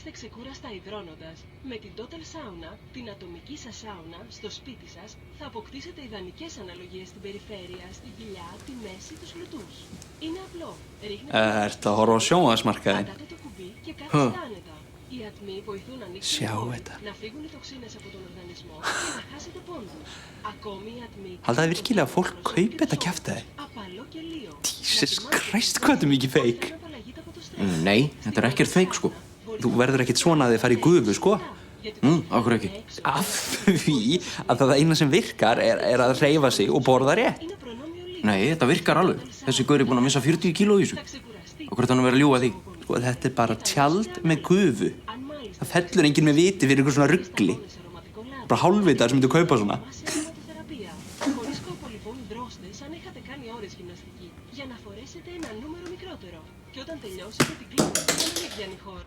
είστε ξεκούραστα υδρώνοντας, με την Total Sauna, την ατομική σας σάουνα, στο σπίτι σας, θα αποκτήσετε ιδανικές αναλογίες στην περιφέρεια, στην κοιλιά, τη μέση, τους λουτούς. Είναι απλό. Ertu að horfa á sjónvarpsmarkaðinn? Πατάτε το κουμπί και καθίστε άνετα. Οι ατμοί βοηθούν να ανοίξουν Sjáu πόρους, þetta. να φύγουν οι τοξίνες από τον οργανισμό και να χάσετε πόντους. Ακόμη οι ατμοί... Haldaði virkilega að fólk kaupi þetta kjaftæði? Απαλό και λίο. Jesus Christ, hvað þetta er mikið fake? Nei, þetta er ekkert feik, sko. Þú verður ekkert svona að þið fara í gufu, sko? Af hverju ekki? Af því að það eina sem virkar er að hreyfa sig og borða rétt. Nei, þetta virkar alveg. Þessi gaur er búinn að missa 40 kíló í þessu. Af hverju ætti hann að vera að ljúga því? Sko, þetta er bara tjald með gufu. Það fellur enginn með viti fyrir eitthvað svona rugli. Bara hálfvitar sem myndu kaupa svona. Χωρίς κόπο λοιπόν δρώστε σαν είχατε κάνει ώρες γυμναστική για να φορέσετε ένα νούμερο μικρότερο. Και όταν τελειώσετε την κλείνετε για να μην βγαίνει χώρο.